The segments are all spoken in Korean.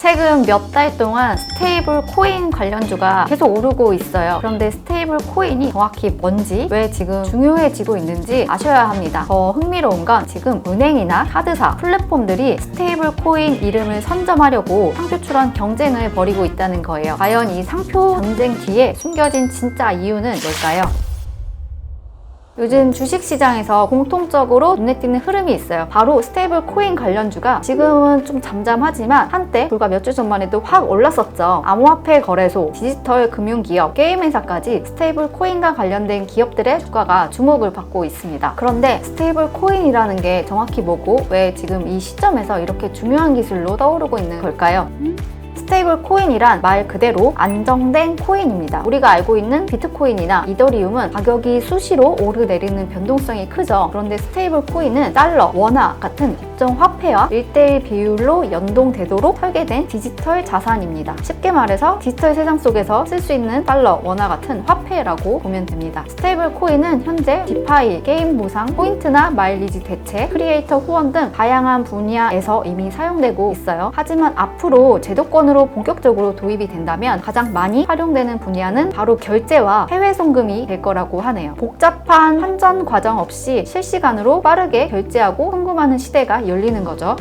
최근 몇 달 동안 스테이블 코인 관련주가 계속 오르고 있어요. 그런데 스테이블 코인이 정확히 뭔지, 왜 지금 중요해지고 있는지 아셔야 합니다. 더 흥미로운 건 지금 은행이나 카드사, 플랫폼들이 스테이블 코인 이름을 선점하려고 상표 출원 경쟁을 벌이고 있다는 거예요. 과연 이 상표 경쟁 뒤에 숨겨진 진짜 이유는 뭘까요? 요즘 주식시장에서 공통적으로 눈에 띄는 흐름이 있어요. 바로 스테이블 코인 관련주가 지금은 좀 잠잠하지만 한때 불과 몇 주 전만 해도 확 올랐었죠. 암호화폐 거래소, 디지털 금융기업, 게임회사까지 스테이블 코인과 관련된 기업들의 주가가 주목을 받고 있습니다. 그런데 스테이블 코인이라는 게 정확히 뭐고 왜 지금 이 시점에서 이렇게 중요한 기술로 떠오르고 있는 걸까요? 스테이블 코인이란 말 그대로 안정된 코인입니다. 우리가 알고 있는 비트코인이나 이더리움은 가격이 수시로 오르내리는 변동성이 크죠. 그런데 스테이블 코인은 달러, 원화 같은 법정 화폐와 1:1 비율로 연동되도록 설계된 디지털 자산입니다. 쉽게 말해서 디지털 세상 속에서 쓸 수 있는 달러, 원화 같은 화폐라고 보면 됩니다. 스테이블 코인은 현재 디파이, 게임 보상, 포인트나 마일리지 대체, 크리에이터 후원 등 다양한 분야에서 이미 사용되고 있어요. 하지만 앞으로 제도권으로 본격적으로 도입이 된다면 가장 많이 활용되는 분야는 바로 결제와 해외 송금이 될 거라고 하네요. 복잡한 환전 과정 없이 실시간으로 빠르게 결제하고 송금하는 시대가 열리는 거죠.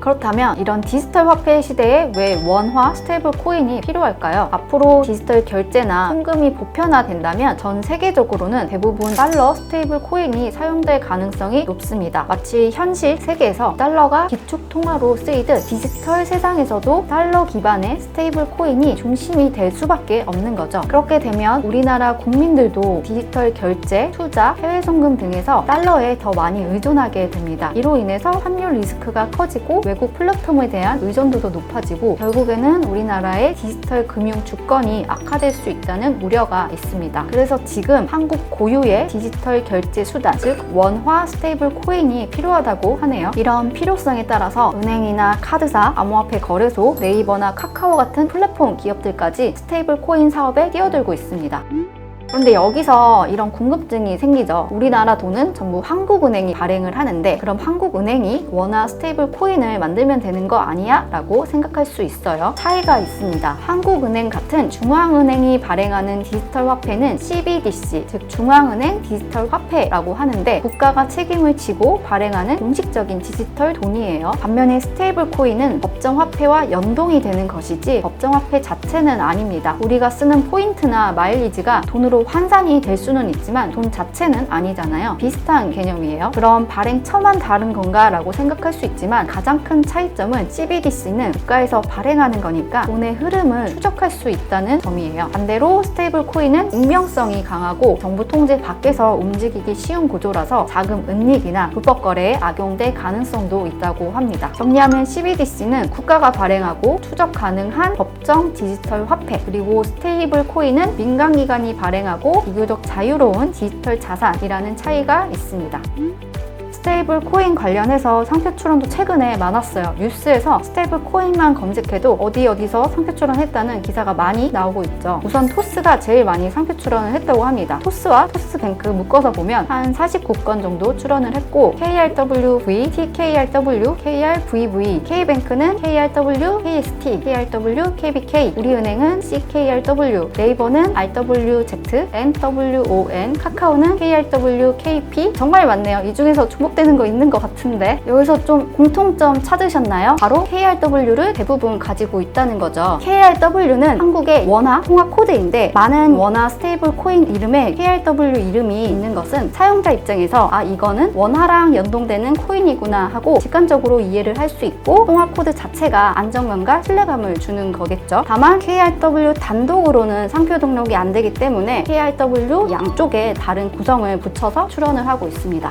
그렇다면 이런 디지털 화폐 시대에 왜 원화 스테이블 코인이 필요할까요? 앞으로 디지털 결제나 송금이 보편화된다면 전 세계적으로는 대부분 달러 스테이블 코인이 사용될 가능성이 높습니다. 마치 현실 세계에서 달러가 기축 통화로 쓰이듯 디지털 세상에서도 달러 기반의 스테이블 코인이 중심이 될 수밖에 없는 거죠. 그렇게 되면 우리나라 국민들도 디지털 결제, 투자, 해외 송금 등에서 달러에 더 많이 의존하게 됩니다. 이로 인해서 환율 리스크가 커지고 외국 플랫폼에 대한 의존도도 높아지고 결국에는 우리나라의 디지털 금융 주권이 악화될 수 있다는 우려가 있습니다. 그래서 지금 한국 고유의 디지털 결제 수단, 즉 원화 스테이블 코인이 필요하다고 하네요. 이런 필요성에 따라서 은행이나 카드사, 암호화폐 거래소, 네이버나 카카오 같은 플랫폼 기업들까지 스테이블 코인 사업에 뛰어들고 있습니다. 그런데 여기서 이런 궁금증이 생기죠. 우리나라 돈은 전부 한국은행이 발행을 하는데 그럼 한국은행이 원화 스테이블 코인을 만들면 되는 거 아니야? 라고 생각할 수 있어요. 차이가 있습니다. 한국은행 같은 중앙은행이 발행하는 디지털 화폐는 CBDC, 즉 중앙은행 디지털 화폐라고 하는데 국가가 책임을 지고 발행하는 공식적인 디지털 돈이에요. 반면에 스테이블 코인은 법정 화폐와 연동이 되는 것이지 법정 화폐 자체는 아닙니다. 우리가 쓰는 포인트나 마일리지가 돈으로 환산이 될 수는 있지만 돈 자체는 아니잖아요. 비슷한 개념이에요. 그럼 발행처만 다른 건가 라고 생각할 수 있지만 가장 큰 차이점은 CBDC는 국가에서 발행하는 거니까 돈의 흐름을 추적할 수 있다는 점이에요. 반대로 스테이블 코인은 익명성이 강하고 정부 통제 밖에서 움직이기 쉬운 구조라서 자금 은닉이나 불법 거래에 악용될 가능성도 있다고 합니다. 정리하면 CBDC는 국가가 발행하고 추적 가능한 법정 디지털 화폐, 그리고 스테이블 코인은 민간기관이 발행하고 비교적 자유로운 디지털 자산이라는 차이가 있습니다. 스테이블 코인 관련해서 상표 출원도 최근에 많았어요. 뉴스에서 스테이블 코인만 검색해도 어디서 상표 출원했다는 기사가 많이 나오고 있죠. 우선 토스가 제일 많이 상표 출원을 했다고 합니다. 토스와 토스뱅크 묶어서 보면 한 49건 정도 출원을 했고 KRWV, TKRW, KRVV, K뱅크는 KRW, KST, KRW, KBK, 우리은행은 CKRW, 네이버는 RWZ, NWON, 카카오는 KRW, KP. 정말 많네요. 이 중에서 되는 거 있는 것 같은데 여기서 좀 공통점 찾으셨나요? 바로 KRW를 대부분 가지고 있다는 거죠. KRW는 한국의 원화 통화 코드인데 많은 원화 스테이블 코인 이름에 KRW 이름이 있는 것은 사용자 입장에서 이거는 원화랑 연동되는 코인이구나 하고 직관적으로 이해를 할 수 있고 통화 코드 자체가 안정감과 신뢰감을 주는 거겠죠. 다만 KRW 단독으로는 상표 등록이 안 되기 때문에 KRW 양쪽에 다른 구성을 붙여서 출원을 하고 있습니다.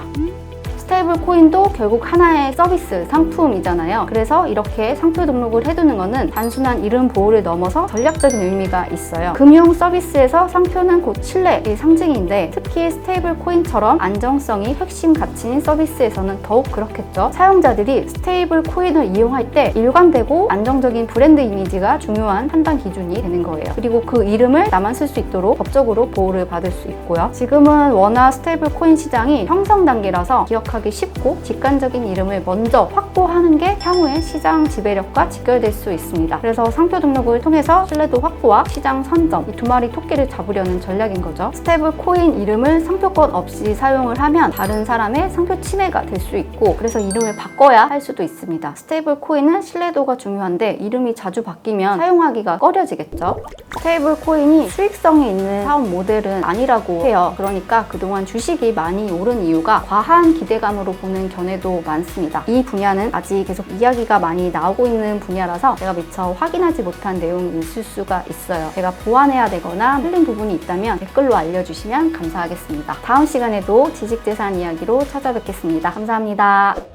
스테이블 코인도 결국 하나의 서비스, 상품이잖아요. 그래서 이렇게 상표 등록을 해두는 것은 단순한 이름 보호를 넘어서 전략적인 의미가 있어요. 금융 서비스에서 상표는 곧 신뢰의 상징인데 특히 스테이블 코인처럼 안정성이 핵심 가치인 서비스에서는 더욱 그렇겠죠. 사용자들이 스테이블 코인을 이용할 때 일관되고 안정적인 브랜드 이미지가 중요한 판단 기준이 되는 거예요. 그리고 그 이름을 나만 쓸 수 있도록 법적으로 보호를 받을 수 있고요. 지금은 원화 스테이블 코인 시장이 형성 단계라서 기억하기 사용하기 쉽고 직관적인 이름을 먼저 확보하는 게 향후의 시장 지배력과 직결될 수 있습니다. 그래서 상표 등록을 통해서 신뢰도 확보와 시장 선점, 이 두 마리 토끼를 잡으려는 전략인 거죠. 스테이블 코인 이름을 상표권 없이 사용을 하면 다른 사람의 상표 침해가 될 수 있고, 그래서 이름을 바꿔야 할 수도 있습니다. 스테이블 코인은 신뢰도가 중요한데 이름이 자주 바뀌면 사용하기가 꺼려지겠죠. 스테이블 코인이 수익성이 있는 사업 모델은 아니라고 해요. 그러니까 그동안 주식이 많이 오른 이유가 과한 기대감으로 보는 견해도 많습니다. 이 분야는 아직 계속 이야기가 많이 나오고 있는 분야라서 제가 미처 확인하지 못한 내용이 있을 수가 있어요. 제가 보완해야 되거나 틀린 부분이 있다면 댓글로 알려주시면 감사하겠습니다. 다음 시간에도 지식재산 이야기로 찾아뵙겠습니다. 감사합니다.